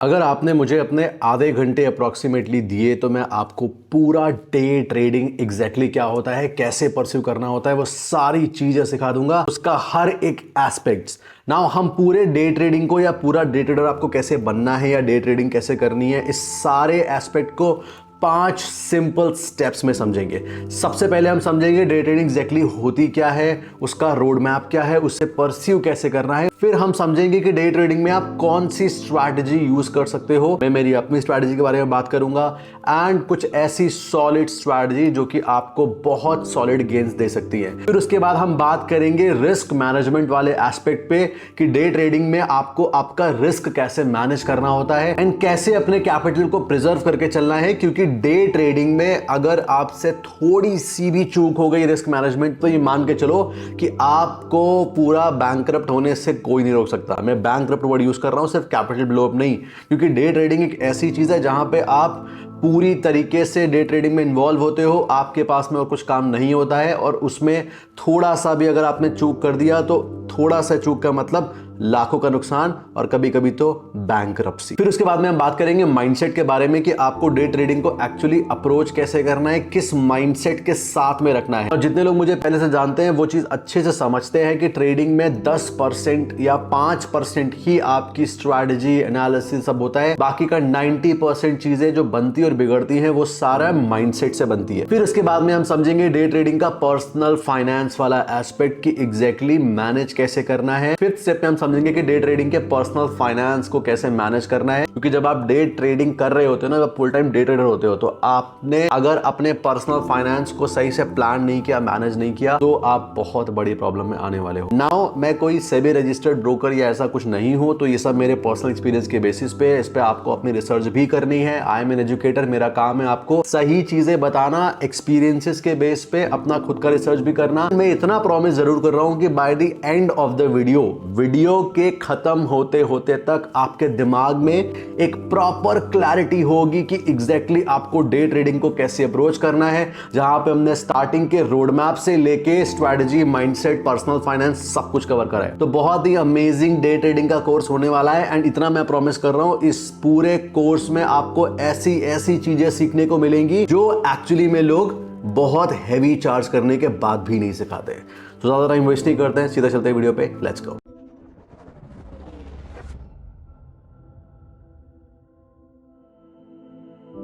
अगर आपने मुझे अपने आधे घंटे अप्रॉक्सीमेटली दिए तो मैं आपको पूरा डे ट्रेडिंग एग्जैक्टली क्या होता है, कैसे परस्यू करना होता है, वो सारी चीजें सिखा दूंगा, उसका हर एक एस्पेक्ट्स। नाउ हम पूरे डे ट्रेडिंग को या पूरा डे ट्रेडर आपको कैसे बनना है या डे ट्रेडिंग कैसे करनी है, इस सारे एस्पेक्ट को 5 सिंपल स्टेप्स में समझेंगे। सबसे पहले हम समझेंगे डे ट्रेडिंग एग्जैक्टली होती क्या है, उसका रोड मैप क्या है, उससे परस्यू कैसे करना है। फिर हम समझेंगे कि डे ट्रेडिंग में आप कौन सी स्ट्रैटेजी यूज कर सकते हो। मैं मेरी अपनी स्ट्रैटेजी के बारे में बात करूंगा एंड कुछ ऐसी सॉलिड स्ट्रैटेजी जो कि आपको बहुत सॉलिड गेन्स दे सकती है। फिर उसके बाद हम बात करेंगे रिस्क मैनेजमेंट वाले एस्पेक्ट पे कि डे ट्रेडिंग में आपको आपका रिस्क कैसे मैनेज करना होता है एंड कैसे अपने कैपिटल को प्रिजर्व करके चलना है, क्योंकि डे ट्रेडिंग में अगर आपसे थोड़ी सी भी चूक हो गई रिस्क मैनेजमेंट तो ये मान के चलो कि आपको पूरा बैंकरप्ट होने से कोई नहीं रोक सकता। मैं बैंकरप्ट वर्ड यूज कर रहा हूं, सिर्फ कैपिटल ब्लोअप नहीं, क्योंकि डे ट्रेडिंग एक ऐसी चीज है जहां पे आप पूरी तरीके से डे ट्रेडिंग में इन्वॉल्व होते हो, आपके पास में और कुछ काम नहीं होता है और उसमें थोड़ा सा भी अगर आपने चूक कर दिया तो थोड़ा सा चूक का मतलब लाखों का नुकसान और कभी कभी तो बैंकरप्सी। फिर उसके बाद में हम बात करेंगे माइंडसेट के बारे में कि आपको डे ट्रेडिंग को एक्चुअली अप्रोच कैसे करना है, किस माइंडसेट के साथ में रखना है। और जितने लोग मुझे पहले से जानते हैं वो चीज अच्छे से समझते हैं कि ट्रेडिंग में 10% या 5% ही आपकी स्ट्रैटेजी एनालिसिस सब होता है, बाकी का 90% चीजें जो बनती और बिगड़ती हैं वो सारा माइंडसेट से बनती है। फिर उसके बाद में हम समझेंगे डे ट्रेडिंग का पर्सनल फाइनेंस वाला एस्पेक्ट की एग्जैक्टली मैनेज कैसे करना है। फिफ्थ स्टेप में हम समझेंगे कि डे ट्रेडिंग के पर्सनल फाइनेंस को कैसे मैनेज करना है, क्योंकि जब आप डे ट्रेडिंग कर रहे होते हो ना, जब फुल टाइम डे ट्रेडर होते हो तो आपने अगर अपने पर्सनल फाइनेंस को सही से प्लान नहीं किया, मैनेज नहीं किया तो आप बहुत बड़ी प्रॉब्लम में आने वाले हो। नाउ मैं कोई सेबी रजिस्टर्ड ब्रोकर या ऐसा कुछ नहीं हूं, तो ये सब मेरे पर्सनल एक्सपीरियंस के बेसिस पे, इस पे आपको अपनी रिसर्च भी करनी है। आई एम एन एजुकेटर, मेरा काम है आपको सही चीजें बताना, एक्सपीरियंसेस के बेस पे अपना खुद का रिसर्च भी करना। मैं इतना प्रॉमिस जरूर कर रहा हूं कि by the end of the video के खत्म होते होते तक आपके दिमाग में एक प्रॉपर क्लैरिटी होगी कि एग्जैक्टली आपको डे ट्रेडिंग को कैसे अप्रोच करना है, जहां पे हमने स्टार्टिंग के रोड मैप से लेके स्ट्रैटेजी, माइंडसेट, पर्सनल फाइनेंस सब कुछ कवर करा है। तो बहुत ही अमेजिंग डे ट्रेडिंग का कोर्स होने वाला है एंड इतना मैं प्रॉमिस कर रहा हूं, इस पूरे कोर्स में आपको ऐसी ऐसी चीजें सीखने को मिलेंगी जो एक्चुअली में लोग बहुत हैवी चार्ज करने के बाद भी नहीं सिखाते। तो ज्यादा टाइम वेस्ट नहीं करते हैं, सीधा चलते हैं वीडियो पे, लेट्स गो।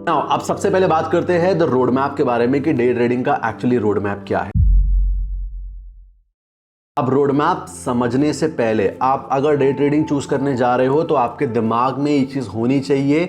नाउ अब सबसे पहले बात करते हैं द रोड मैप के बारे में कि डे ट्रेडिंग का एक्चुअली रोड मैप क्या है। अब रोड मैप समझने से पहले आप अगर डे ट्रेडिंग चूज करने जा रहे हो तो आपके दिमाग में ये चीज होनी चाहिए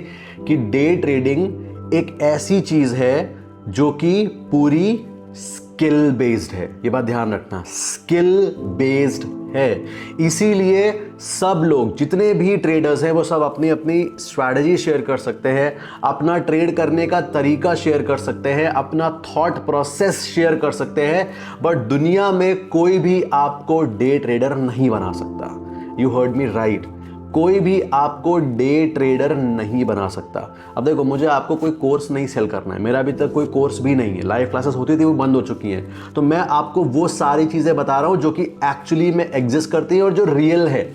कि डे ट्रेडिंग एक ऐसी चीज है जो कि पूरी स्किल बेस्ड है। ये बात ध्यान रखना, स्किल बेस्ड है। इसीलिए सब लोग, जितने भी ट्रेडर्स हैं, वो सब अपनी अपनी स्ट्रैटेजी शेयर कर सकते हैं, अपना ट्रेड करने का तरीका शेयर कर सकते हैं, अपना थॉट प्रोसेस शेयर कर सकते हैं, बट दुनिया में कोई भी आपको डे ट्रेडर नहीं बना सकता। यू हर्ड मी राइट, कोई भी आपको डे ट्रेडर नहीं बना सकता। अब देखो, मुझे आपको कोई कोर्स नहीं सेल करना है, मेरा अभी तक कोई कोर्स भी नहीं है, लाइव क्लासेस होती थी वो बंद हो चुकी हैं, तो मैं आपको वो सारी चीजें बता रहा हूं जो कि एक्चुअली में एग्जिस्ट करती है और जो रियल है।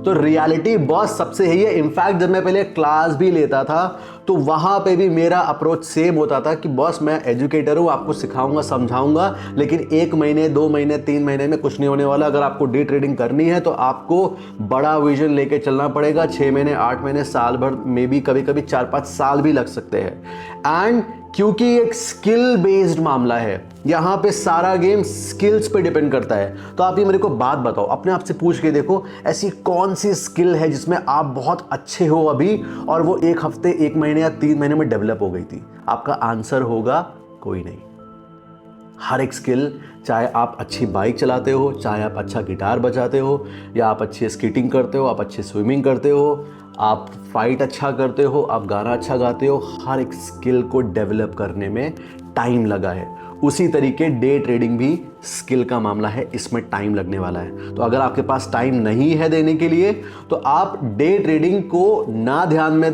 तो रियलिटी बॉस सबसे यही है। इनफैक्ट जब मैं पहले क्लास भी लेता था तो वहां पे भी मेरा अप्रोच सेम होता था कि बॉस मैं एजुकेटर हूं, आपको सिखाऊंगा, समझाऊंगा, लेकिन 1 महीने, 2 महीने, 3 महीने में कुछ नहीं होने वाला। अगर आपको डे ट्रेडिंग करनी है तो आपको बड़ा विजन लेके चलना पड़ेगा। 6 महीने, 8 महीने, साल भर, मे बी कभी कभी 4-5 साल भी लग सकते हैं। एंड क्योंकि एक स्किल बेस्ड मामला है, यहां पे सारा गेम स्किल्स पे डिपेंड करता है। तो आप ये मेरे को बात बताओ, अपने आप से पूछ के देखो, ऐसी कौन सी स्किल है जिसमें आप बहुत अच्छे हो अभी और वो 1 हफ्ते, 1 महीने या 3 महीने में डेवलप हो गई थी? आपका आंसर होगा कोई नहीं। हर एक स्किल, चाहे आप अच्छी बाइक चलाते हो, चाहे आप अच्छा गिटार बजाते हो, या आप अच्छी स्केटिंग करते हो, आप अच्छी स्विमिंग करते हो, आप फाइट अच्छा करते हो, आप गाना अच्छा गाते हो, हर एक स्किल को डेवलप करने में टाइम लगा है। उसी तरीके डे ट्रेडिंग भी स्किल का मामला है, इसमें टाइम लगने वाला है। तो अगर आपके पास टाइम नहीं है देने के लिए तो आप डे ट्रेडिंग को ना ध्यान में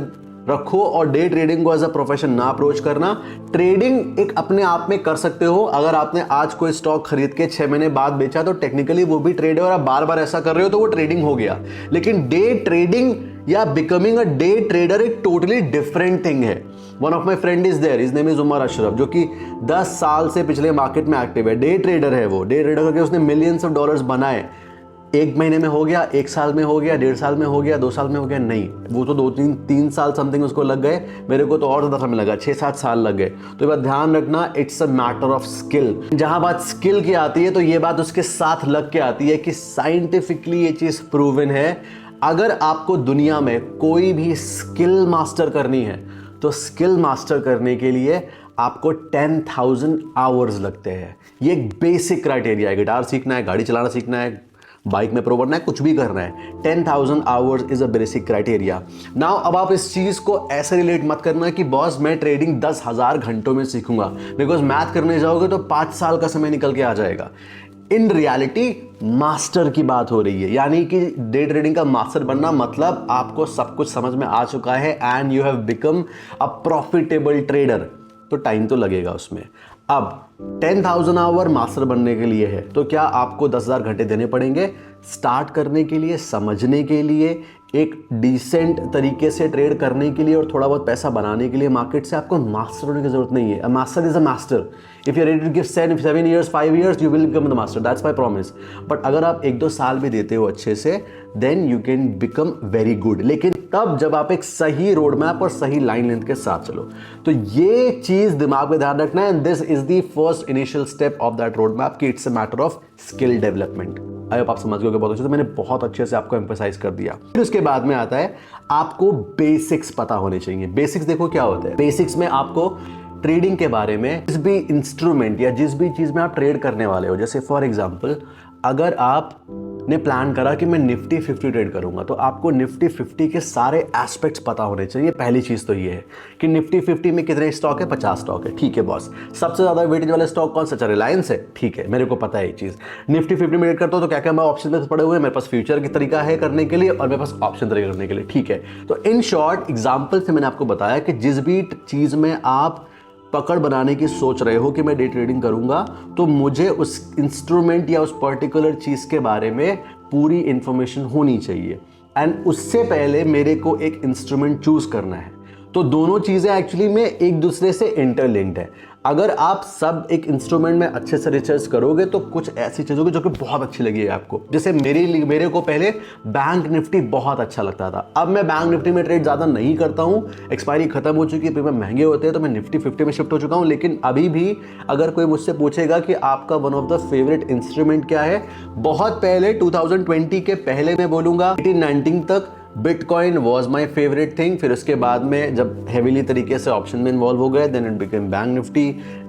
रखो और डे ट्रेडिंग को एज अ प्रोफेशन ना अप्रोच करना। ट्रेडिंग एक अपने आप में कर सकते हो। अगर आपने आज कोई स्टॉक खरीद के 6 महीने बाद बेचा तो टेक्निकली वो भी ट्रेड है और आप बार बार ऐसा कर रहे हो तो वो ट्रेडिंग हो गया। लेकिन डे ट्रेडिंग या बिकमिंग अ डे ट्रेडर एक टोटली डिफरेंट थिंग है। One of my friend is there, his name is Umar Ashraf, जो कि 10 साल से पिछले मार्केट में एक्टिव है, डे ट्रेडर है। वो डे ट्रेडर करके उसने मिलियंस ऑफ डॉलर्स बनाए। 1 महीने में हो गया, 1 साल में हो गया, 1.5 साल में हो गया, 2 साल में हो गया? नहीं, वो तो 2-3 साल समथिंग उसको लग गए। मेरे को तो और ज़्यादा समय लगा, 6-7 साल लग गए। तो ये बात ध्यान रखना, it's a matter of skill. जहां बात स्किल की आती है तो ये बात उसके साथ लग के आती है कि साइंटिफिकली ये चीज़ प्रूवन है, अगर आपको दुनिया में कोई भी स्किल मास्टर करनी है तो स्किल मास्टर करने के लिए आपको 10,000 आवर्स लगते हैं। ये एक बेसिक क्राइटेरिया है। गिटार सीखना है, गाड़ी चलाना सीखना है, बाइक में प्रो बनना है, कुछ भी करना है, 10,000 hours is a basic criteria. Now अब आप इस चीज़ को ऐसे रिलेट मत करना कि बॉस मैं ट्रेडिंग 10,000 घंटों में सीखूंगा, बिकॉज मैथ करने जाओगे तो 5 साल का समय निकल के आ जाएगा। इन रियलिटी मास्टर की बात हो रही है, यानी कि डे ट्रेडिंग का मास्टर बनना मतलब आपको सब कुछ समझ में आ चुका है and you have become a profitable trader. तो टाइम तो लगेगा उसमें। अब 10,000 आवर मास्टर बनने के लिए है तो क्या आपको 10,000 घंटे देने पड़ेंगे स्टार्ट करने के लिए, समझने के लिए, एक डिसेंट तरीके से ट्रेड करने के लिए और थोड़ा बहुत पैसा बनाने के लिए मार्केट से? आपको मास्टर होने की जरूरत नहीं है। A master is a master. If you are ready to give 7 years 5 years you will become the master, that's my promise. But अगर आप 1-2 साल भी देते हो अच्छे से, then you can become very good. लेकिन तब जब आप एक सही रोड मैप और सही लाइन लेंथ के साथ चलो। तो ये चीज दिमाग में ध्यान रखना है, and this is the first initial step of that road map कि it's a matter of skill development. I hope आप समझ गए बहुत अच्छे से, मैंने बहुत अच्छे से आपको एम्फसाइज कर दिया। फिर उसके बाद में आता है आपको बेसिक्स पता होने चाहिए। बेसिक्स देखो क्या होता है। बेसिक्स में आपको ट्रेडिंग के बारे में, जिस भी इंस्ट्रूमेंट या जिस भी चीज में आप ट्रेड करने वाले हो, जैसे फॉर एग्जांपल अगर आपने प्लान करा कि मैं निफ्टी 50 ट्रेड करूंगा तो आपको निफ्टी 50 के सारे एस्पेक्ट्स पता होने चाहिए। पहली चीज तो ये है कि निफ्टी 50 में कितने स्टॉक है, 50 स्टॉक है, ठीक है बॉस। सबसे ज्यादा वेटेज वाला स्टॉक कौन सा? अच्छा, रिलायंस है, ठीक है, मेरे को पता है ये चीज। निफ्टी 50 में ट्रेड करता हूं तो क्या क्या मैं ऑप्शन में पड़े हुए हैं, मेरे पास फ्यूचर की तरीका है करने के लिए और मेरे पास ऑप्शन तरीका करने के लिए, ठीक है। तो इन शॉर्ट एग्जाम्पल से मैंने आपको बताया कि जिस भी चीज में आप पकड़ बनाने की सोच रहे हो कि मैं डे ट्रेडिंग करूंगा तो मुझे उस इंस्ट्रूमेंट या उस पर्टिकुलर चीज के बारे में पूरी इंफॉर्मेशन होनी चाहिए, एंड उससे पहले मेरे को एक इंस्ट्रूमेंट चूज करना है। तो दोनों चीजें एक्चुअली में एक दूसरे से इंटरलिंक्ड है। अगर आप सब एक इंस्ट्रूमेंट में अच्छे से रिसर्च करोगे तो कुछ ऐसी चीज होगी जो कि बहुत अच्छी लगेगी आपको। जैसे मेरे को पहले बैंक निफ्टी बहुत अच्छा लगता था। अब मैं बैंक निफ्टी में ट्रेड ज्यादा नहीं करता हूं, एक्सपायरी खत्म हो चुकी है, प्रीमियम महंगे होते हैं, तो मैं निफ्टी 50 में शिफ्ट हो चुका हूं। लेकिन अभी भी अगर कोई मुझसे पूछेगा कि आपका one of the favourite instrument क्या है, बहुत पहले 2020 के पहले मैं बोलूंगा 18-19 तक bitcoin was my favourite thing. फिर उसके बाद में जब हेवीली तरीके से ऑप्शन में इन्वॉल्व हो गए, then it became bank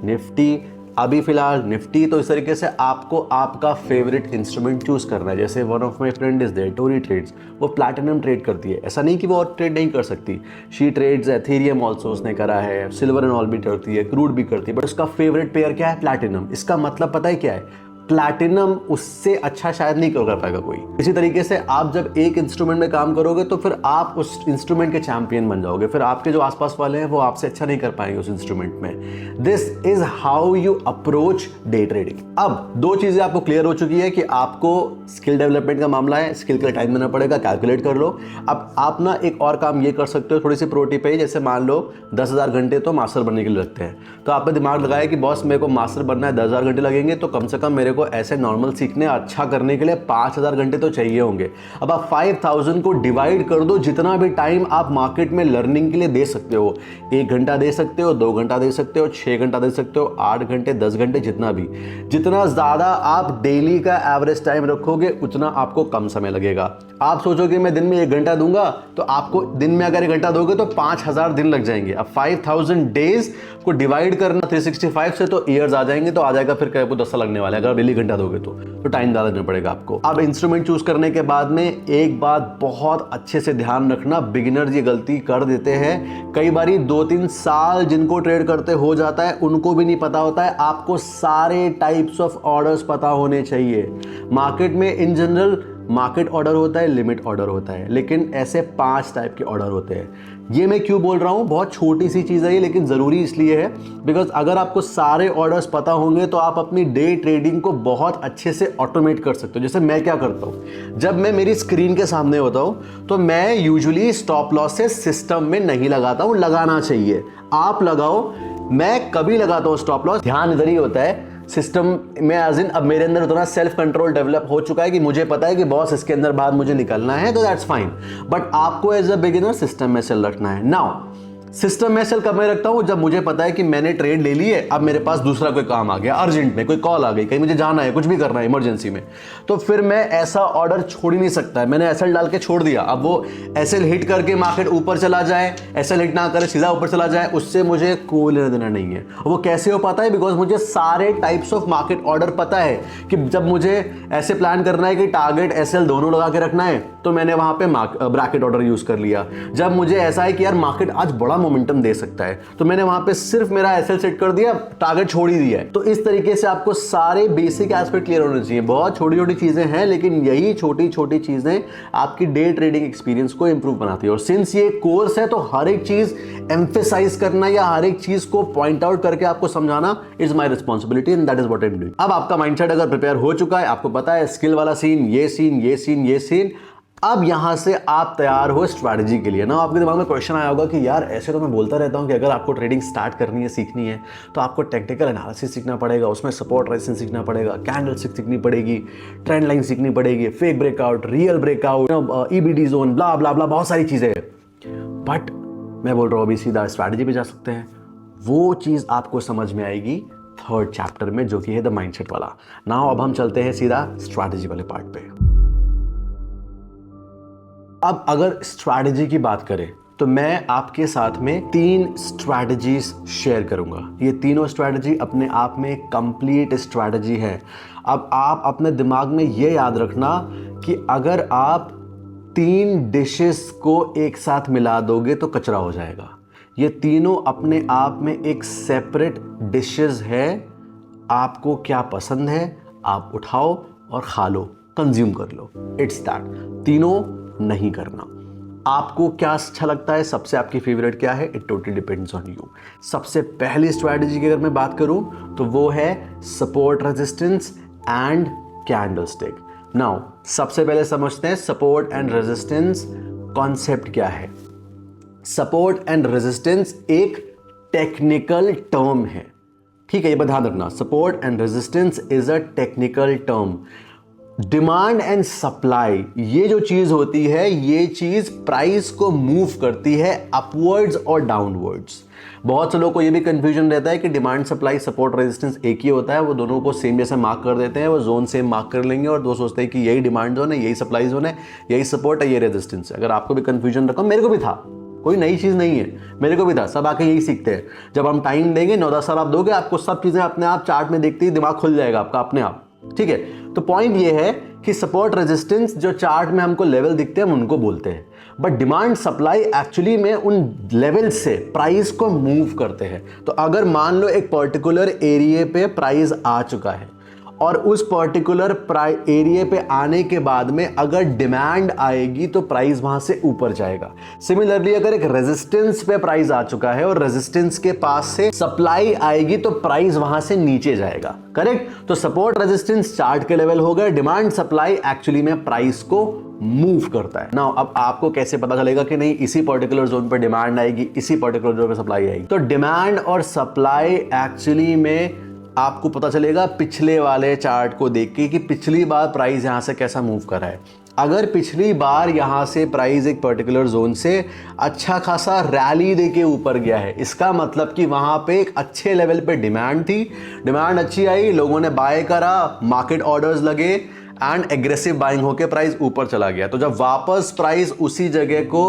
nifty, अभी फिलहाल निफ्टी। तो इस तरीके से आपको आपका फेवरेट इंस्ट्रूमेंट चूज करना है। जैसे one of my friend is there, Tori trades, वो प्लैटिनम ट्रेड करती है। ऐसा नहीं कि वो और ट्रेड नहीं कर सकती, शी ट्रेड्स एथेरियम ऑल्सो उसने करा है, सिल्वर एंड ऑल भी करती है, क्रूड भी करती है, बट उसका फेवरेट पेयर क्या है? प्लैटिनम। इसका मतलब पता है क्या है? प्लैटिनम उससे अच्छा शायद नहीं कर पाएगा कोई। इसी तरीके से आप जब एक इंस्ट्रूमेंट में काम करोगे तो फिर आप उस इंस्ट्रूमेंट के चैंपियन बन जाओगे, फिर आपके जो आसपास वाले हैं वो आपसे अच्छा नहीं कर पाएंगे उस इंस्ट्रूमेंट में। This is how you approach day trading. अब 2 चीजें आपको क्लियर हो चुकी है कि आपको स्किल डेवलपमेंट का मामला है, स्किल के लिए टाइम देना पड़ेगा, कैलकुलेट कर लो। अब आप ना एक और काम ये कर सकते हो, थोड़ी सी प्रो टिप है। जैसे मान लो 10,000 घंटे तो मास्टर बनने के लिए लगते हैं, तो आपने दिमाग लगाया कि बॉस मेरे को मास्टर बनना है, 10,000 घंटे लगेंगे, तो कम से कम मेरे को ऐसे नॉर्मल सीखने अच्छा करने के लिए 5,000 घंटे तो चाहिए होंगे। अब आप 5,000 को डिवाइड कर दो, जितना भी टाइम आप मार्केट में लर्निंग के लिए दे सकते हो। 1 घंटा दे सकते हो, 2 घंटा दे सकते हो, 6 घंटा दे सकते हो, 8 घंटे, 10 घंटे, जितना भी। जितना ज्यादा आप डेली का एवरेज टाइम रखोगे उतना आपको कम समय लगेगा। आप सोचोगे मैं दिन में 1 घंटा दूंगा, तो आपको दिन में अगर 1 घंटा दोगे तो 5,000 दिन लग जाएंगे। अब 5,000 डेज को डिवाइड करना 365 से तो ईयर्स आ जाएंगे, तो आ जाएगा फिर आपको 10 साल लगने वाले अगर डेली घंटा दोगे तो टाइम ज़्यादा देना पड़ेगा आपको। अब इंस्ट्रूमेंट चूज करने के बाद में एक बात बहुत अच्छे से ध्यान रखना, बिगिनर्स ये गलती कर देते हैं कई बारी। 2-3 साल जिनको ट्रेड करते हो जाता है उनको भी नहीं पता होता है आपको सारे टाइप्स ऑफ ऑर्डर्स पता होने चाहिए। मार्केट में इन जनरल मार्केट ऑर्डर होता है, लिमिट ऑर्डर होता है, लेकिन ऐसे 5 टाइप के ऑर्डर होते हैं। ये मैं क्यों बोल रहा हूँ, बहुत छोटी सी चीज़ है ये, लेकिन ज़रूरी इसलिए है बिकॉज अगर आपको सारे ऑर्डर्स पता होंगे तो आप अपनी डे ट्रेडिंग को बहुत अच्छे से ऑटोमेट कर सकते हो। जैसे मैं क्या करता हूँ, जब मैं मेरी स्क्रीन के सामने होता हूँ तो मैं यूजुअली स्टॉप लॉसेस सिस्टम में नहीं लगाता हूँ, लगाना चाहिए, आप लगाओ। मैं कभी लगाता हूँ स्टॉप लॉस, ध्यान इधर ही होता है सिस्टम में, एज इन अब मेरे अंदर उतना सेल्फ कंट्रोल डेवलप हो चुका है कि मुझे पता है कि बॉस इसके अंदर बाहर मुझे निकलना है, तो दैट्स फाइन। बट आपको एज अ बिगिनर सिस्टम में सेल रखना है। नाउ सिस्टम में सेल कब मैं रखता हूं, जब मुझे पता है कि मैंने ट्रेड ले ली है, अब मेरे पास दूसरा कोई काम आ गया, अर्जेंट में कोई कॉल आ गई, कहीं मुझे जाना है, कुछ भी करना है इमरजेंसी में, तो फिर मैं ऐसा ऑर्डर छोड़ ही नहीं सकता है। मैंने एसएल डाल के छोड़ दिया, अब वो एसएल हिट करके मार्केट ऊपर चला जाए, एसएल हिट ना करे सीधा ऊपर चला जाए, उससे मुझे कोई लेना देना नहीं है। वो कैसे हो पाता है, बिकॉज मुझे सारे टाइप्स ऑफ मार्केट ऑर्डर पता है कि जब मुझे ऐसे प्लान करना है कि टारगेट एसएल दोनों लगा के रखना है, तो मैंने वहां पे ब्रैकेट ऑर्डर यूज कर लिया। जब मुझे ऐसा है कि यार मार्केट आज बड़ा मोमेंटम दे सकता है, तो मैंने वहां पे सिर्फ मेरा एसएल सेट कर दिया, टारगेट छोड़ ही दिया है। तो इस तरीके से आपको सारे बेसिक एस्पेक्ट क्लियर होने चाहिए। बहुत छोटी छोटी चीजें हैं, लेकिन यही छोटी छोटी चीजें आपकी डे ट्रेडिंग एक्सपीरियंस को इंप्रूव बनाती है। और सिंस ये कोर्स है, तो हर एक चीज एम्फेसाइज करना या हर एक चीज को पॉइंट आउट करके आपको समझाना is my responsibility and that is what I am doing. अब आपका माइंडसेट अगर प्रिपेयर हो चुका है, आपको पता है स्किल वाला सीन, ये सीन, ये सीन, ये सीन, अब यहां से आप तैयार हो स्ट्रैटेजी के लिए ना। आपके दिमाग में क्वेश्चन आया होगा कि यार ऐसे तो मैं बोलता रहता हूं कि अगर आपको ट्रेडिंग स्टार्ट करनी है, सीखनी है, तो आपको टेक्निकल एनालिसिस सीखना पड़ेगा, उसमें सपोर्ट रेजिस्टेंस सीखना पड़ेगा, कैंडल स्टिक सीखनी पड़ेगी, ट्रेंड लाइन सीखनी पड़ेगी, fake breakout, real breakout, EBD zone, blah blah blah, बहुत सारी चीजें हैं। बट मैं बोल रहा हूं अभी सीधा स्ट्रैटेजी पे जा सकते हैं। वो चीज आपको समझ में आएगी थर्ड चैप्टर में, जो कि है द माइंडसेट वाला। नाउ अब हम चलते हैं सीधा स्ट्रैटेजी वाले पार्ट पे। अब अगर स्ट्रैटेजी की बात करें, तो मैं आपके साथ में 3 स्ट्रैटेजीज शेयर करूंगा। ये तीनों स्ट्रैटेजी अपने आप में कंप्लीट स्ट्रैटेजी है। अब आप अपने दिमाग में ये याद रखना कि अगर आप 3 डिशेस को एक साथ मिला दोगे तो कचरा हो जाएगा। ये तीनों अपने आप में एक सेपरेट डिशेस है। आपको क्या पसंद है, आप उठाओ और खा लो, कंज्यूम कर लो, इट्स दैट। तीनों नहीं करना। आपको क्या अच्छा लगता है, सबसे आपकी फेवरेट क्या है, it totally depends on you. सबसे पहली स्ट्रैटेजी की अगर मैं बात करूं तो वो है support resistance and candlestick. Now सबसे पहले समझते हैं सपोर्ट एंड रेजिस्टेंस कॉन्सेप्ट क्या है। सपोर्ट एंड रेजिस्टेंस एक टेक्निकल टर्म है, ठीक है, ये ध्यान रखना। Support and resistance is a technical term. Demand and supply, ये जो चीज होती है, ये चीज प्राइस को मूव करती है अपवर्ड्स और डाउनवर्ड्स। बहुत से लोगों को ये भी कंफ्यूजन रहता है कि डिमांड सप्लाई सपोर्ट रेजिस्टेंस एक ही होता है, वो दोनों को सेम जैसे मार्क कर देते हैं, वो जोन सेम मार्क कर लेंगे और दो सोचते हैं कि यही डिमांड जोन है, यही सप्लाई जोन है, यही सपोर्ट है, ये रेजिस्टेंस है। अगर आपको भी कंफ्यूजन रखो, मेरे को भी था, कोई नई चीज नहीं है, मेरे को भी था, सब आके यही सीखते हैं। जब हम टाइम देंगे 9-10 साल आप दोगे, आपको सब चीजें अपने आप चार्ट में देखते ही दिमाग खुल जाएगा आपका अपने आप, ठीक है। तो पॉइंट ये है कि सपोर्ट रेजिस्टेंस जो चार्ट में हमको लेवल दिखते हैं हम उनको बोलते हैं, बट डिमांड सप्लाई एक्चुअली में उन लेवल से प्राइस को मूव करते हैं। तो अगर मान लो एक पर्टिकुलर एरिया पे प्राइस आ चुका है और उस पर्टिकुलर एरिया पे आने के बाद में अगर डिमांड आएगी तो प्राइस वहां से ऊपर जाएगा। सिमिलरली अगर एक रेजिस्टेंस पे प्राइस आ चुका है और रेजिस्टेंस के पास से सप्लाई आएगी तो प्राइस वहां से नीचे जाएगा, करेक्ट। तो सपोर्ट रेजिस्टेंस चार्ट के लेवल हो गए, डिमांड सप्लाई एक्चुअली में प्राइस को मूव करता है। नाउ अब आपको कैसे पता चलेगा कि नहीं इसी पर्टिकुलर जोन पे डिमांड आएगी, इसी पर्टिकुलर जोन पे सप्लाई आएगी। तो डिमांड और सप्लाई एक्चुअली में आपको पता चलेगा पिछले वाले चार्ट को देख के कि पिछली बार प्राइस यहां से कैसा मूव कर रहा है। अगर पिछली बार यहां से प्राइस एक पर्टिकुलर जोन से अच्छा खासा रैली देके ऊपर गया है, इसका मतलब कि वहां पे एक अच्छे लेवल पे डिमांड थी, डिमांड अच्छी आई, लोगों ने बाय करा, मार्केट ऑर्डर्स लगे एंड एग्रेसिव बाइंग होके प्राइस ऊपर चला गया। तो जब वापस प्राइस उसी जगह को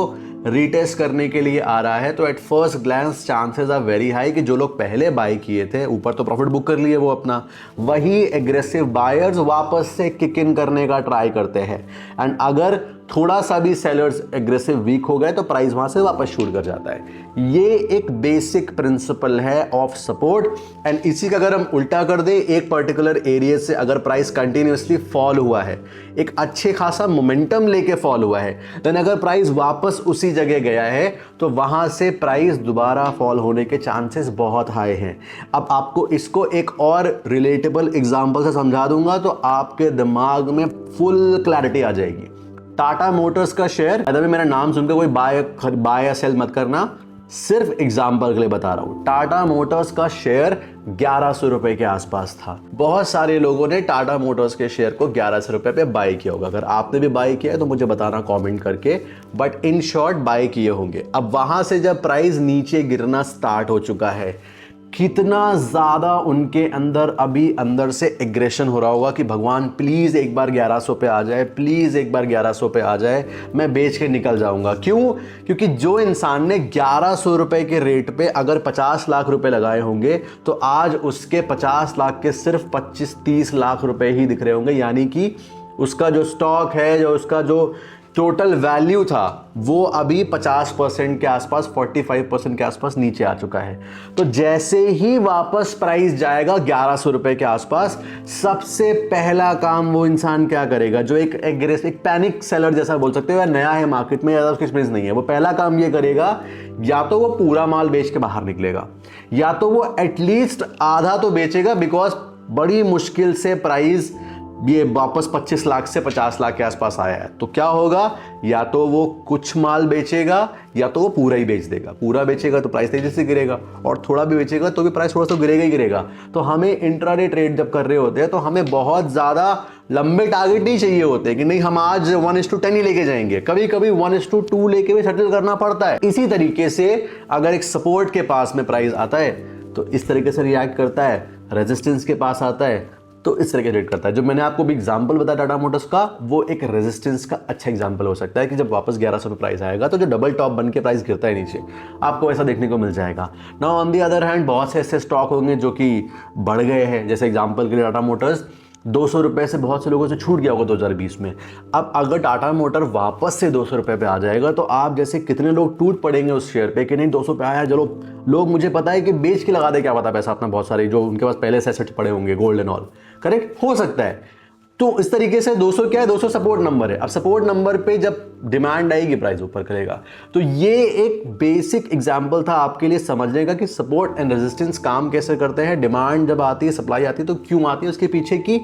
रीटेस्ट करने के लिए आ रहा है तो at first glance chances are very high कि जो लोग पहले बाय किए थे ऊपर तो प्रॉफिट बुक कर लिए वो अपना, वही एग्रेसिव बायर्स वापस से किक इन करने का ट्राई करते हैं। एंड अगर थोड़ा सा भी सेलर्स एग्रेसिव वीक हो गए तो प्राइस वहां से वापस शूट कर जाता है। ये एक बेसिक प्रिंसिपल है ऑफ सपोर्ट। एंड इसी का अगर हम उल्टा कर दे, एक पर्टिकुलर एरिया से अगर प्राइस कंटिन्यूअसली फॉल हुआ है, एक अच्छे खासा मोमेंटम लेके फॉल हुआ है, देन अगर प्राइस वापस उसी जगह गया है तो वहां से प्राइस दोबारा फॉल होने के चांसेस बहुत हाई हैं। अब आपको इसको एक और रिलेटेबल एग्जांपल से समझा दूंगा तो आपके दिमाग में फुल क्लैरिटी आ जाएगी। टाटा मोटर्स का शेयर, अगर मेरा नाम सुनकर कोई बाय या सेल मत करना, सिर्फ एग्जांपल के लिए बता रहा हूं। टाटा मोटर्स का शेयर 1100 रुपए के आसपास था। बहुत सारे लोगों ने टाटा मोटर्स के शेयर को 1100 रुपए पे बाय किया होगा। अगर आपने भी बाय किया है तो मुझे बताना कमेंट करके, बट इन शॉर्ट बाय किए होंगे। अब वहां से जब प्राइस नीचे गिरना स्टार्ट हो चुका है, कितना ज़्यादा उनके अंदर अभी अंदर से एग्रेशन हो रहा होगा कि भगवान प्लीज़ एक बार 1100 पे आ जाए, प्लीज़ एक बार 1100 पे आ जाए, मैं बेच के निकल जाऊंगा। क्यों? क्योंकि जो इंसान ने 1100 रुपए के रेट पे अगर 50 लाख रुपए लगाए होंगे तो आज उसके 50 लाख के सिर्फ 25-30 लाख रुपए ही दिख रहे होंगे। यानी कि उसका जो स्टॉक है, जो उसका जो टोटल वैल्यू था, वो अभी 50% के आसपास, 45% के आसपास नीचे आ चुका है। तो जैसे ही वापस प्राइस जाएगा 1100 रुपए के आसपास, सबसे पहला काम वो इंसान क्या करेगा, जो एक पैनिक सेलर जैसा बोल सकते हो, या नया है मार्केट में, ज़्यादा उसकी एक्सपीरियंस नहीं है, वो पहला काम ये करेगा, या तो वो पूरा माल बेच के बाहर निकलेगा, या तो वो एटलीस्ट आधा तो बेचेगा, बिकॉज बड़ी मुश्किल से प्राइस ये वापस 25 लाख से 50 लाख के आसपास आया है। तो क्या होगा, या तो वो कुछ माल बेचेगा या तो वो पूरा ही बेच देगा। पूरा बेचेगा तो प्राइस तेजी से गिरेगा, और थोड़ा भी बेचेगा तो भी प्राइस थोड़ा सा गिरेगा ही गिरेगा। तो हमें इंट्राडे ट्रेड जब कर रहे होते हैं तो हमें बहुत ज़्यादा लंबे टारगेट नहीं चाहिए होते कि नहीं हम आज 1:10 ही लेके जाएंगे। कभी कभी 1:2 लेके भी सेटल करना पड़ता है। इसी तरीके से अगर एक सपोर्ट के पास में प्राइस आता है तो इस तरीके से रिएक्ट करता है, रेजिस्टेंस के पास आता है तो इस तरह के रेट करता है। जो मैंने आपको भी एग्जांपल बताया टाटा मोटर्स का, वो एक रेजिस्टेंस का अच्छा एग्जांपल हो सकता है कि जब वापस 1100 पे प्राइस आएगा तो जो डबल टॉप बन के प्राइस गिरता है नीचे, आपको ऐसा देखने को मिल जाएगा। Now on the other hand बहुत से ऐसे स्टॉक होंगे जो कि बढ़ गए हैं। जैसे एग्जांपल के लिए टाटा मोटर्स 200 रुपये से बहुत से लोगों से छूट गया होगा 2020 में। अब अगर टाटा मोटर वापस से 200 रुपये पे आ जाएगा तो आप जैसे कितने लोग टूट पड़ेंगे उस शेयर पे कि नहीं 200 पे आया, चलो लोग मुझे पता है कि बेच के लगा दे, क्या पता पैसा अपना, बहुत सारे जो उनके पास पहले से एसेट्स पड़े होंगे, गोल्ड एंड ऑल, करेक्ट हो सकता है। तो इस तरीके से 200 क्या है, 200 सपोर्ट नंबर है। अब सपोर्ट नंबर पे जब डिमांड आएगी प्राइस ऊपर करेगा। तो ये एक बेसिक एग्जांपल था आपके लिए समझने का कि सपोर्ट एंड रेजिस्टेंस काम कैसे करते हैं। डिमांड जब आती है, सप्लाई आती है तो क्यों आती है, उसके पीछे की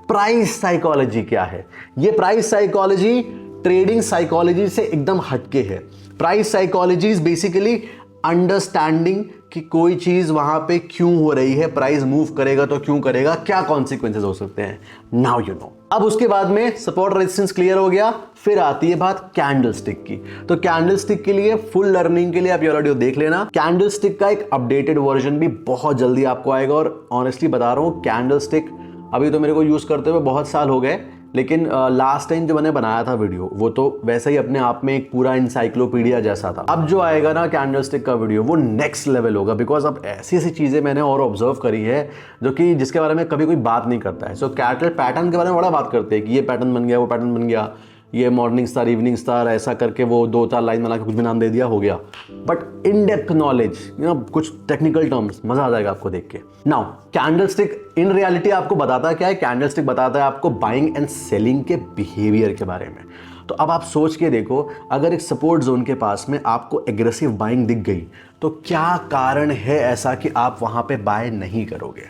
प्राइस साइकोलॉजी क्या है। ये प्राइस साइकोलॉजी ट्रेडिंग साइकोलॉजी से एकदम हटके है। Price psychology is basically understanding कि कोई चीज वहां पे क्यों हो रही है, प्राइस मूव करेगा तो क्यों करेगा, क्या कॉन्सिक्वेंसेस हो सकते हैं। Now you know. अब उसके बाद में सपोर्ट रेजिस्टेंस क्लियर हो गया, फिर आती है बात कैंडलस्टिक की। तो कैंडलस्टिक के लिए फुल लर्निंग के लिए आप ये ऑडियो देख लेना। कैंडलस्टिक का एक अपडेटेड वर्जन भी बहुत जल्दी आपको आएगा, और ऑनेस्टली बता रहा हूं कैंडलस्टिक अभी तो मेरे को यूज करते हुए बहुत साल हो गए, लेकिन लास्ट टाइम जो मैंने बनाया था वीडियो वो तो वैसे ही अपने आप में एक पूरा इंसाइक्लोपीडिया जैसा था। अब जो आएगा ना कैंडलस्टिक का वीडियो, वो नेक्स्ट लेवल होगा, बिकॉज अब ऐसी ऐसी चीज़ें मैंने और ऑब्जर्व करी है जो कि जिसके बारे में कभी कोई बात नहीं करता है। सो कैटल पैटर्न के बारे में बड़ा बात करते हैं कि ये पैटर्न बन गया, वो पैटर्न बन गया, ये मॉर्निंग स्टार, इवनिंग स्टार, ऐसा करके वो 2-4 लाइन बना के कुछ भी नाम दे दिया, हो गया। बट इन डेप्थ नॉलेज, कुछ टेक्निकल टर्म्स, मजा आ जाएगा आपको देख के। नाउ कैंडलस्टिक इन रियलिटी आपको बताता क्या है, कैंडलस्टिक बताता है आपको बाइंग एंड सेलिंग के बिहेवियर के बारे में। तो अब आप सोच के देखो, अगर एक सपोर्ट जोन के पास में आपको एग्रेसिव बाइंग दिख गई तो क्या कारण है ऐसा कि आप वहां पे बाय नहीं करोगे।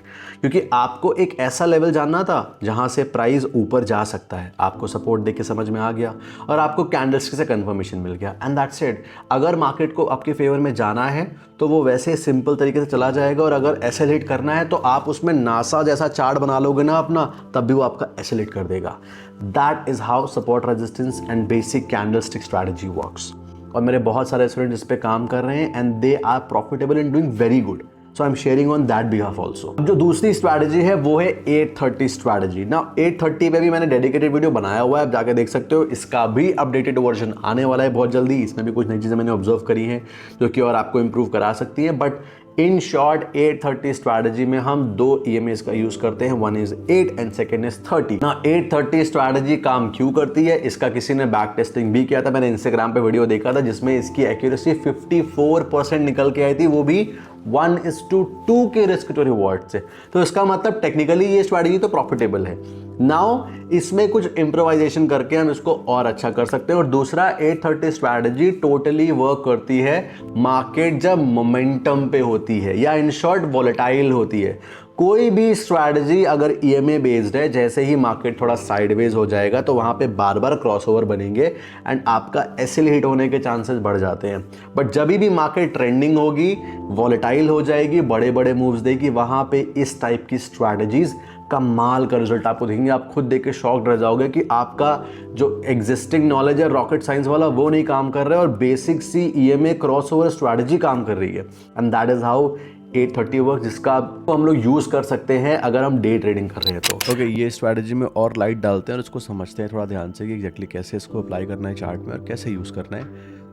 क्योंकि आपको एक ऐसा लेवल जानना था जहां से प्राइस ऊपर जा सकता है, आपको सपोर्ट देख के समझ में आ गया और आपको कैंडलस्टिक से कंफर्मेशन मिल गया, एंड दैट्स इट। अगर मार्केट को आपके फेवर में जाना है तो वो वैसे सिंपल तरीके से चला जाएगा, और अगर एसेलेट करना है तो आप उसमें नासा जैसा चार्ट बना लोगे ना अपना, तब भी वो आपका एसेलेट कर देगा। That is how support resistance and basic candlestick strategy works. और मेरे बहुत सारे स्टूडेंट इस पे काम कर रहे हैं and they are profitable in doing very good. So I am sharing on that behalf also. जो दूसरी स्ट्रैटेजी है वो है 830 स्ट्रैटेजी ना। 830 पे भी मैंने डेडिकेटेड वीडियो बनाया हुआ है, आप जाके देख सकते हो। इसका भी अपडेटेड वर्जन आने वाला है बहुत जल्दी। इसमें भी कुछ नई चीज़ें मैंने ऑब्जर्व करी हैं जो कि और आपको इंप्रूव करा सकती है। बट इन शॉर्ट 830 स्ट्रैटेजी में हम दो EMAs का यूज करते हैं, one is 8 and second is 30 ना। 830 स्ट्रैटेजी काम क्यों करती है, इसका किसी ने बैक टेस्टिंग भी किया था। मैंने इंस्टाग्राम पे वीडियो देखा था जिसमें इसकी एक्यूरेसी 54% निकल के आई थी, वो भी 1:2 के रिस्क टू रिवॉर्ड से। तो इसका मतलब टेक्निकली ये स्ट्रैटेजी तो प्रॉफिटेबल है। नाउ इसमें कुछ इम्प्रोवाइजेशन करके हम इसको और अच्छा कर सकते हैं। और दूसरा 830 स्ट्रैटेजी टोटली वर्क करती है मार्केट जब मोमेंटम पे होती है या इन शॉर्ट वॉलेटाइल होती है। कोई भी स्ट्रैटेजी अगर EMA बेस्ड है, जैसे ही मार्केट थोड़ा साइडवेज हो जाएगा तो वहाँ पे बार बार क्रॉसओवर बनेंगे एंड आपका एसएल हिट होने के चांसेस बढ़ जाते हैं। बट जब भी मार्केट ट्रेंडिंग होगी, वॉलेटाइल हो जाएगी, बड़े बड़े मूव्स देगी, वहाँ पे इस टाइप की स्ट्रैटेजीज कमाल का रिजल्ट आपको दिखेंगे। आप खुद देख के शॉक्ड रह जाओगे कि आपका जो एग्जिस्टिंग नॉलेज है रॉकेट साइंस वाला वो नहीं काम कर रहा है और बेसिक सी EMA क्रॉसओवर स्ट्रैटेजी काम कर रही है। And that is how 830 work, जिसका हम लोग यूज़ कर सकते हैं अगर हम डे ट्रेडिंग कर रहे हैं तो। ओके, ये स्ट्रैटेजी में और लाइट डालते हैं और इसको समझते हैं थोड़ा ध्यान से कि एग्जैक्टली कैसे इसको अप्लाई करना है चार्ट में और कैसे यूज़ करना है।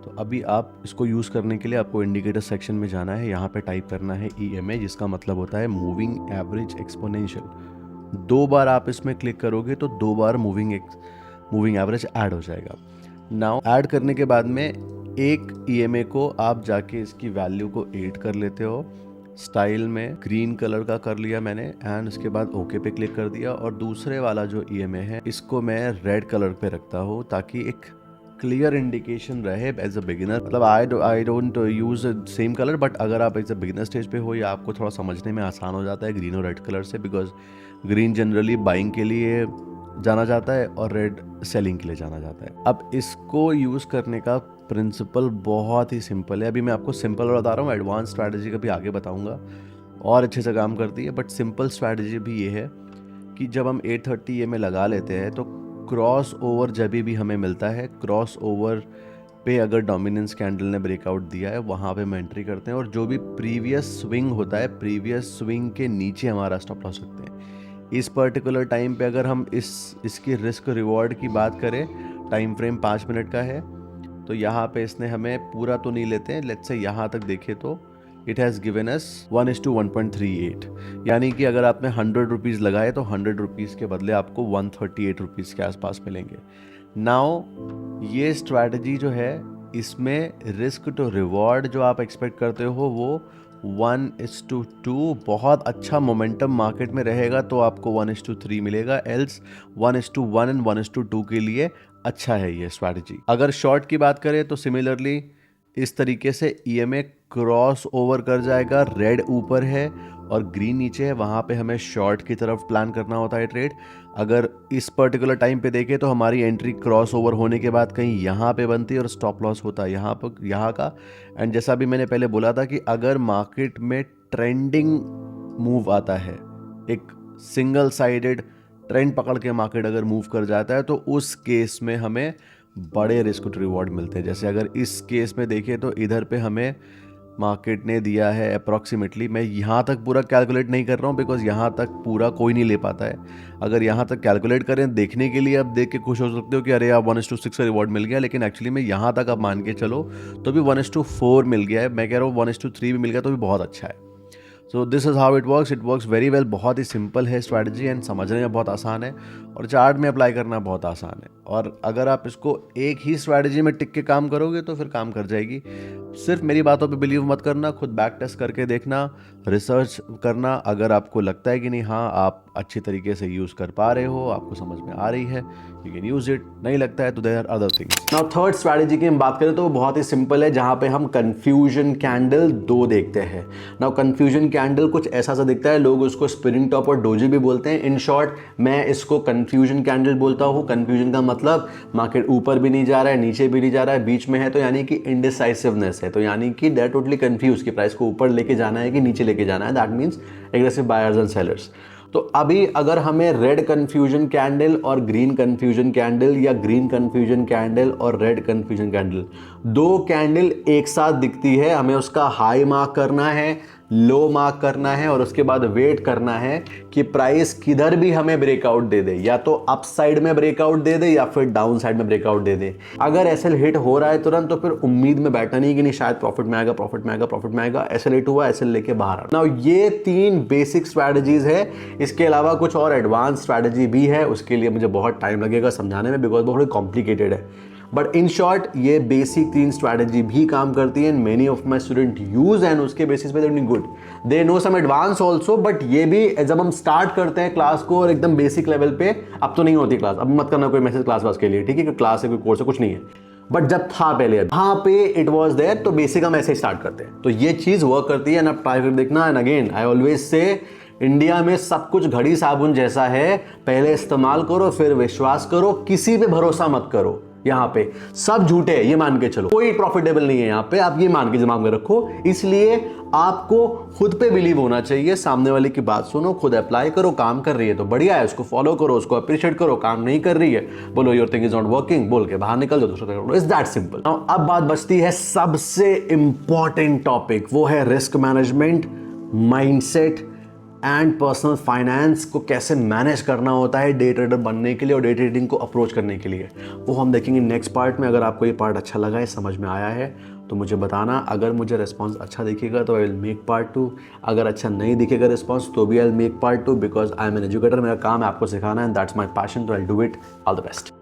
तो अभी आप इसको यूज़ करने के लिए आपको इंडिकेटर सेक्शन में जाना है। यहाँ पे टाइप करना है EMA, जिसका मतलब होता है मूविंग एवरेज एक्सपोनेंशियल। 2 बार आप इसमें क्लिक करोगे तो 2 बार मूविंग एवरेज ऐड हो जाएगा। नाउ ऐड करने के बाद में एक EMA को आप जाके इसकी वैल्यू को 8 कर लेते हो। स्टाइल में ग्रीन कलर का कर लिया मैंने एंड उसके बाद ओके पे क्लिक कर दिया। और दूसरे वाला जो EMA है इसको मैं रेड कलर पे रखता हूँ ताकि एक क्लियर इंडिकेशन रहे एज अ बिगिनर। मतलब I don't use same colour, but अगर आप एज अ बिगिनर स्टेज पे हो या आपको थोड़ा समझने में आसान हो जाता है ग्रीन और रेड कलर से, बिकॉज ग्रीन जनरली बाइंग के लिए जाना जाता है और रेड सेलिंग के लिए जाना जाता है। अब इसको यूज़ करने का प्रिंसिपल बहुत ही सिंपल है। अभी मैं आपको सिंपल बता रहा हूँ, एडवांस स्ट्रैटेजी का भी आगे बताऊँगा और अच्छे से काम करती है। बट सिंपल स्ट्रैटेजी भी ये है कि जब हम 830 EMA लगा लेते हैं तो क्रॉस ओवर जब भी हमें मिलता है, क्रॉस ओवर पे अगर डोमिनेंस कैंडल ने ब्रेकआउट दिया है वहाँ पे हम एंट्री करते हैं और जो भी प्रीवियस स्विंग होता है, प्रीवियस स्विंग के नीचे हमारा स्टॉप लॉस रखते हैं। इस पर्टिकुलर टाइम पे अगर हम इसकी रिस्क रिवॉर्ड की बात करें, टाइम फ्रेम 5 मिनट का है, तो यहाँ पे इसने हमें पूरा तो नहीं लेते हैं, लेट्स से यहाँ तक देखे तो इट हैज़ गिवन अस 1:1.38, यानी कि अगर आपने 100 रुपीज़ लगाए तो 100 रुपीज़ के बदले आपको 138 रुपीज़ के आसपास मिलेंगे। नाउ ये स्ट्रैटेजी जो है इसमें रिस्क टू रिवॉर्ड जो आप एक्सपेक्ट करते हो वो 1:2, बहुत अच्छा मोमेंटम मार्केट में रहेगा तो आपको 1:3 मिलेगा, एल्स 1:1 एंड 1:2 के लिए अच्छा है ये स्ट्रैटेजी। अगर शॉर्ट की बात करें तो सिमिलरली इस तरीके से EMA क्रॉस ओवर कर जाएगा, रेड ऊपर है और ग्रीन नीचे है, वहाँ पे हमें शॉर्ट की तरफ प्लान करना होता है ट्रेड। अगर इस पर्टिकुलर टाइम पे देखें तो हमारी एंट्री क्रॉस ओवर होने के बाद कहीं यहाँ पे बनती है और स्टॉप लॉस होता है यहाँ का। एंड जैसा भी मैंने पहले बोला था कि अगर मार्केट में ट्रेंडिंग मूव आता है, एक सिंगल साइडेड ट्रेंड पकड़ के मार्केट अगर मूव कर जाता है तो उस केस में हमें बड़े रिस्क टू रिवॉर्ड मिलते हैं। जैसे अगर इस केस में देखें तो इधर पे हमें मार्केट ने दिया है अप्रॉक्सीमेटली, मैं यहाँ तक पूरा कैलकुलेट नहीं कर रहा हूँ बिकॉज यहाँ तक पूरा कोई नहीं ले पाता है। अगर यहाँ तक कैलकुलेट करें देखने के लिए, आप देख के खुश हो सकते हो कि अरे आप 1:6 का रिवॉर्ड मिल गया, लेकिन एक्चुअली में यहाँ तक आप मान के चलो तो भी 1:4 मिल गया है। मैं कह रहा हूँ 1:3 भी मिल गया तो भी बहुत अच्छा है। So this is how it works very well. बहुत ही सिंपल है स्ट्रैटेजी एंड समझने में बहुत आसान है और चार्ट में अप्लाई करना बहुत आसान है। और अगर आप इसको एक ही स्ट्रैटेजी में टिक के काम करोगे तो फिर काम कर जाएगी। सिर्फ मेरी बातों पे बिलीव मत करना, खुद बैक टेस्ट करके देखना, रिसर्च करना। अगर आपको लगता है कि नहीं हाँ आप अच्छी तरीके से यूज़ कर पा रहे हो, आपको समझ में आ रही है, यू कैन यूज़ इट। नहीं लगता है तो there are other things. Now third strategy की हम बात करें तो बहुत ही सिंपल है, जहाँ पे हम कन्फ्यूजन कैंडल 2 देखते हैं। नाउ कन्फ्यूजन कैंडल कुछ ऐसा सा दिखता है, लोग उसको स्पिनिंग टॉप और डोजी भी बोलते हैं। इन शॉर्ट मैं इसको कन्फ्यूजन कैंडल बोलता हूँ। कन्फ्यूजन का मतलब मार्केट ऊपर भी नहीं जा रहा है, नीचे भी नहीं जा रहा है, बीच में है, तो यानी कि इंडिसाइसिवनेस है। तो यानी कि दैट टोटली कंफ्यूज कि प्राइस को ऊपर लेके जाना है कि नीचे लेके जाना है। That means aggressive buyers and sellers. तो अभी अगर हमें रेड कन्फ्यूजन कैंडल और ग्रीन कन्फ्यूजन कैंडल या ग्रीन कन्फ्यूजन कैंडल और रेड कन्फ्यूजन कैंडल 2 कैंडल एक साथ दिखती है, हमें उसका हाई मार्क करना है, लो मार्क करना है और उसके बाद वेट करना है कि प्राइस किधर भी हमें ब्रेकआउट दे दे, या तो अप साइड में ब्रेकआउट दे दे या फिर डाउन साइड में ब्रेकआउट दे दे। अगर एसएल हिट हो रहा है तुरंत, तो फिर उम्मीद में बैठना नहीं कि नहीं शायद प्रॉफिट में आएगा, प्रॉफिट में आएगा, प्रॉफिट में आएगा। एसएल हिट हुआ, एसएल लेके बाहर आना। नाउ ये 3 बेसिक स्ट्रैटेजीज है। इसके अलावा कुछ और एडवांस स्ट्रैटेजी भी है, उसके लिए मुझे बहुत टाइम लगेगा समझाने में, बिकॉज बहुत कॉम्प्लिकेटेड है। बट इन शॉर्ट ये बेसिक 3 स्ट्रैटेजी भी काम करती है। Many of my student use and उसके बेसिस पे they good, they know some advance also. But ये भी जब हम स्टार्ट करते हैं क्लास को और एकदम बेसिक लेवल पे, अब तो नहीं होती क्लास, अब मत करना कोई मैसेज क्लास वास के लिए, ठीक है, कोई क्लास है कोई कोर्स है कुछ नहीं है। बट जब था पहले वहां पे इट वॉज देयर, तो बेसिक हम ऐसे ही स्टार्ट करते हैं। तो ये चीज वर्क करती है। अब ट्राई कर देखना। And again I always say, India में सब कुछ घड़ी साबुन जैसा है, पहले इस्तेमाल करो फिर विश्वास करो, किसी पे भरोसा मत करो। यहाँ पे सब झूठे है, ये मान के चलो, कोई प्रॉफिटेबल नहीं है यहाँ पे, आप ये मान के दिमाग में रखो। इसलिए आपको खुद पे बिलीव होना चाहिए, सामने वाले की बात सुनो, खुद अप्लाई करो, काम कर रही है तो बढ़िया है, उसको फॉलो करो, उसको अप्रिशिएट करो। काम नहीं कर रही है, बोलो your thing is not working, बोल के बाहर निकल जाओ, दूसरा करो। Is that simple. अब बात बचती है सबसे इंपॉर्टेंट टॉपिक, वो है risk management, mindset and personal finance को कैसे मैनेज करना होता है डे ट्रेडर बनने के लिए और डे ट्रेडिंग को अप्रोच करने के लिए। वो हम देखेंगे नेक्स्ट पार्ट में। अगर आपको ये पार्ट अच्छा लगा है, समझ में आया है, तो मुझे बताना। अगर मुझे रिस्पांस अच्छा दिखेगा तो आई विल मेक पार्ट 2। अगर अच्छा नहीं दिखेगा रिस्पांस तो भी I will make part 2, because I am an educator. मेरा काम है आपको सिखाना, एंड दैट्स माई पैशन, तो I do it. All the best.